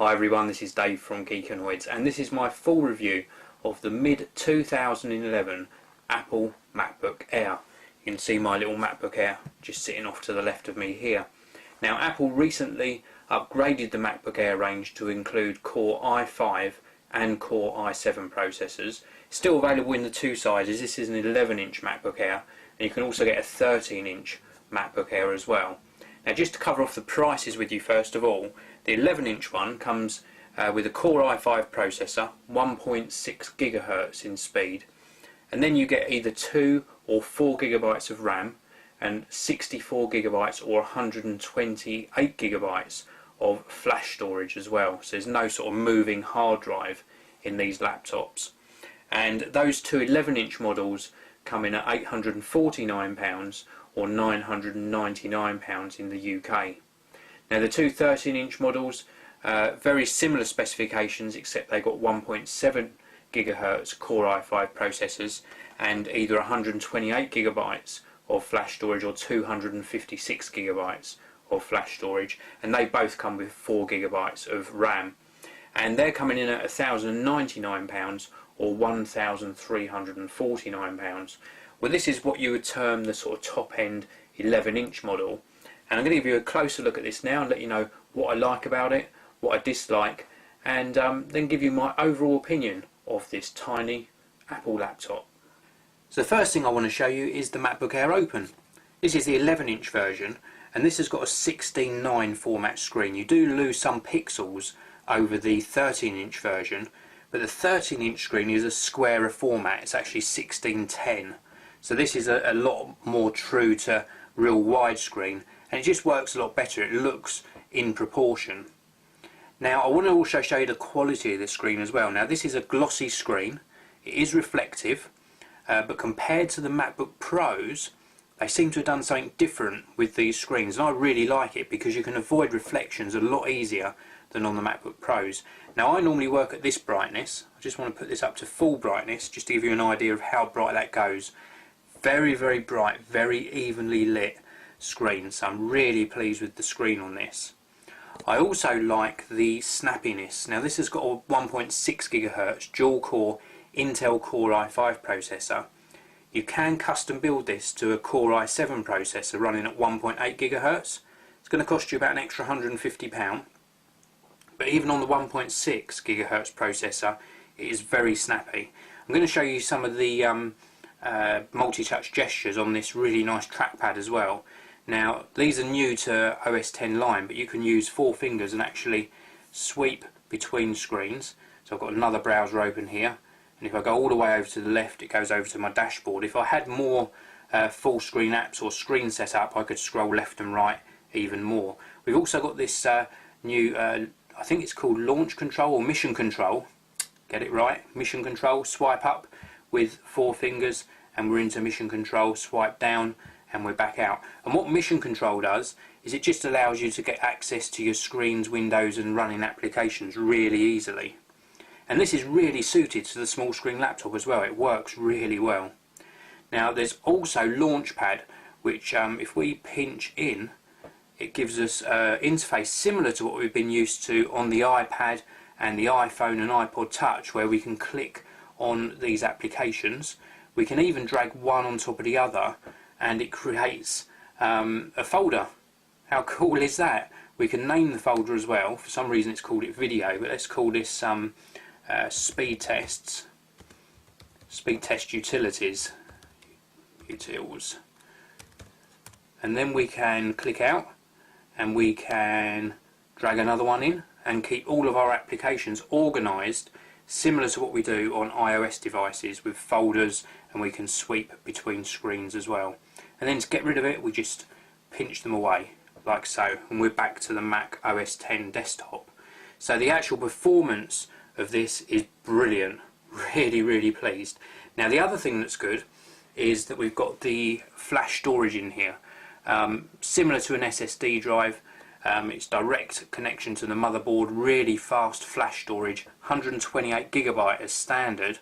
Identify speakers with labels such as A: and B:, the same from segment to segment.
A: Hi everyone, this is Dave from Geekanoids, and this is my full review of the mid-2011 Apple MacBook Air. You can see my little MacBook Air just sitting off to the left of me here. Now, Apple recently upgraded the MacBook Air range to include Core i5 and Core i7 processors. Still available in the two sizes. This is an 11-inch MacBook Air, and you can also get a 13-inch MacBook Air as well. Now, just to cover off the prices with you first of all, the 11-inch one comes with a Core i5 processor, 1.6 GHz in speed, and then you get either 2 or 4 GB of RAM and 64 GB or 128 GB of flash storage as well. So there's no sort of moving hard drive in these laptops. And those two 11-inch models come in at £849 or £999 in the UK. Now, the two 13-inch models, very similar specifications, except they've got 1.7 GHz Core i5 processors and either 128 GB of flash storage or 256 GB of flash storage, and they both come with 4 GB of RAM, and they're coming in at £1,099 or £1,349. Well, this is what you would term the sort of top-end 11-inch model. And I'm going to give you a closer look at this now and let you know what I like about it, what I dislike, and then give you my overall opinion of this tiny Apple laptop. So the first thing I want to show you is the MacBook Air Open. This is the 11-inch version, and this has got a 16:9 format screen. You do lose some pixels over the 13-inch version, but the 13-inch screen is a squarer format. It's actually 16:10. So this is a lot more true to real widescreen, and it just works a lot better. It looks in proportion. Now, I want to also show you the quality of the screen as well. Now, this is a glossy screen. It is reflective, but compared to the MacBook Pros, they seem to have done something different with these screens, and I really like it because you can avoid reflections a lot easier than on the MacBook Pros. Now, I normally work at this brightness. I just want to put this up to full brightness just to give you an idea of how bright that goes. Very, very bright, very evenly lit screen, so I'm really pleased with the screen on this. I also like the snappiness. Now, this has got a 1.6 GHz dual core Intel Core i5 processor. You can custom build this to a Core i7 processor running at 1.8 GHz. It's going to cost you about an extra £150, but even on the 1.6 GHz processor, it is very snappy. I'm going to show you some of the multi-touch gestures on this really nice trackpad as well. Now, these are new to OS X line, but you can use 4 fingers and actually sweep between screens. So I've got another browser open here, and if I go all the way over to the left, it goes over to my dashboard. If I had more full screen apps or screen set up, I could scroll left and right even more. We've also got this new, I think it's called Launch Control or Mission Control. Get it right, Mission Control. Swipe up with 4 fingers and we're into Mission Control. Swipe down and we're back out. And what Mission Control does is it just allows you to get access to your screens, windows and running applications really easily. And this is really suited to the small screen laptop as well. It works really well. Now, there's also Launchpad, which if we pinch in, it gives us an interface similar to what we've been used to on the iPad and the iPhone and iPod Touch, where we can click on these applications. We can even drag one on top of the other, and it creates a folder. How cool is that? We can name the folder as well. For some reason it's called it video, but let's call this speed test utilities, utils. And then we can click out and we can drag another one in and keep all of our applications organised similar to what we do on iOS devices with folders, and we can sweep between screens as well. And then to get rid of it, we just pinch them away like so, and we're back to the Mac OS X desktop. So the actual performance of this is brilliant. Really pleased. Now, the other thing that's good is that we've got the flash storage in here, similar to an SSD drive. It's direct connection to the motherboard, really fast flash storage, 128 GB as standard,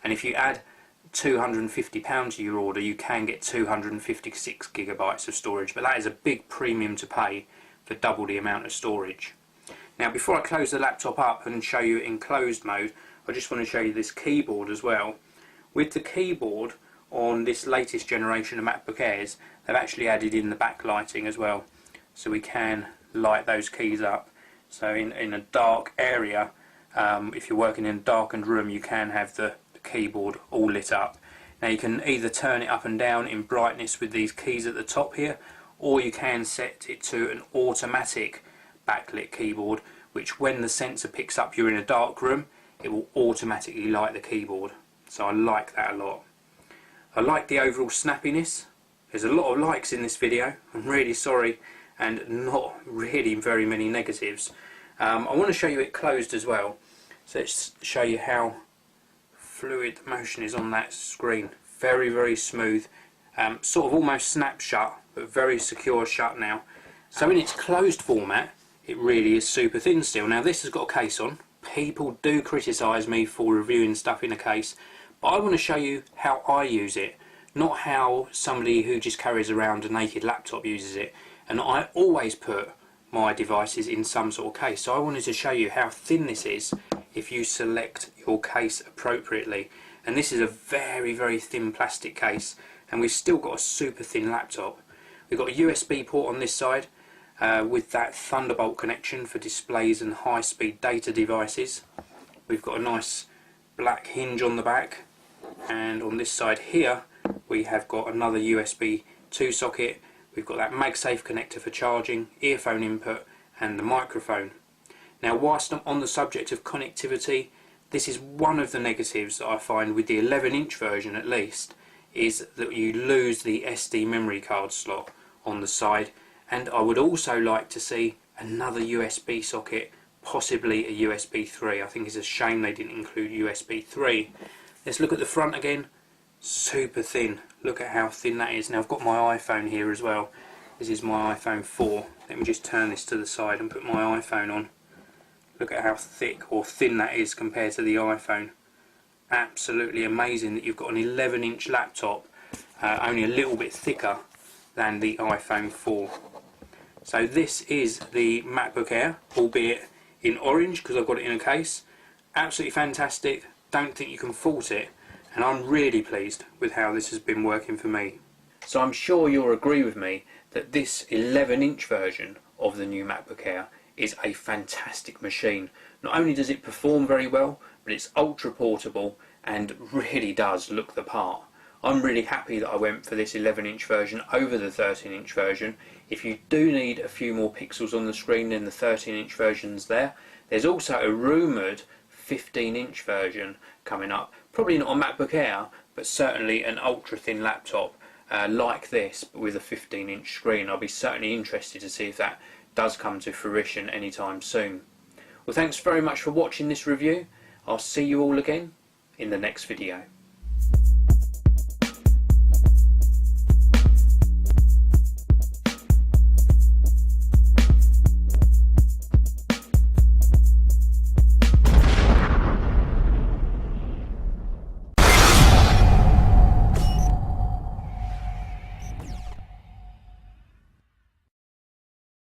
A: and if you add £250 to your order, you can get 256 GB of storage, but that is a big premium to pay for double the amount of storage. Now before I close the laptop up and show you in closed mode, I just want to show you this keyboard as well. With the keyboard on this latest generation of MacBook Airs, they've actually added in the backlighting as well, so we can light those keys up. So in a dark area, if you're working in a darkened room, you can have the keyboard all lit up. Now you can either turn it up and down in brightness with these keys at the top here, or you can set it to an automatic backlit keyboard, which when the sensor picks up you're in a dark room, it will automatically light the keyboard. So I like that a lot. I like the overall snappiness. There's a lot of likes in this video, I'm really sorry, and not really very many negatives. I want to show you it closed as well, so let's show you how fluid the motion is on that screen. Very, very smooth, sort of almost snap shut, but very secure shut now. So in its closed format, it really is super thin still. Now this has got a case on. People do criticise me for reviewing stuff in a case, but I want to show you how I use it, not how somebody who just carries around a naked laptop uses it. And I always put my devices in some sort of case, so I wanted to show you how thin this is if you select your case appropriately. And this is a very, very thin plastic case, and we've still got a super thin laptop. We've got a USB port on this side with that Thunderbolt connection for displays and high-speed data devices. We've got a nice black hinge on the back, and on this side here we have got another USB 2 socket. We've got that MagSafe connector for charging, earphone input, and the microphone. Now whilst I'm on the subject of connectivity, this is one of the negatives that I find with the 11-inch version at least, is that you lose the SD memory card slot on the side, and I would also like to see another USB socket, possibly a USB 3. I think it's a shame they didn't include USB 3. Let's look at the front again. Super thin. Look at how thin that is. Now I've got my iPhone here as well. This is my iPhone 4. Let me just turn this to the side and put my iPhone on. Look at how thick or thin that is compared to the iPhone. Absolutely amazing that you've got an 11-inch laptop only a little bit thicker than the iPhone 4. So this is the MacBook Air, albeit in orange because I've got it in a case. Absolutely fantastic. Don't think you can fault it, and I'm really pleased with how this has been working for me. So I'm sure you'll agree with me that this 11-inch version of the new MacBook Air is a fantastic machine. Not only does it perform very well, but it's ultra portable and really does look the part. I'm really happy that I went for this 11-inch version over the 13-inch version. If you do need a few more pixels on the screen, then the 13-inch version's there. There's also a rumoured 15-inch version coming up. Probably not a MacBook Air, but certainly an ultra-thin laptop like this, but with a 15-inch screen. I'll be certainly interested to see if that does come to fruition anytime soon. Well, thanks very much for watching this review. I'll see you all again in the next video.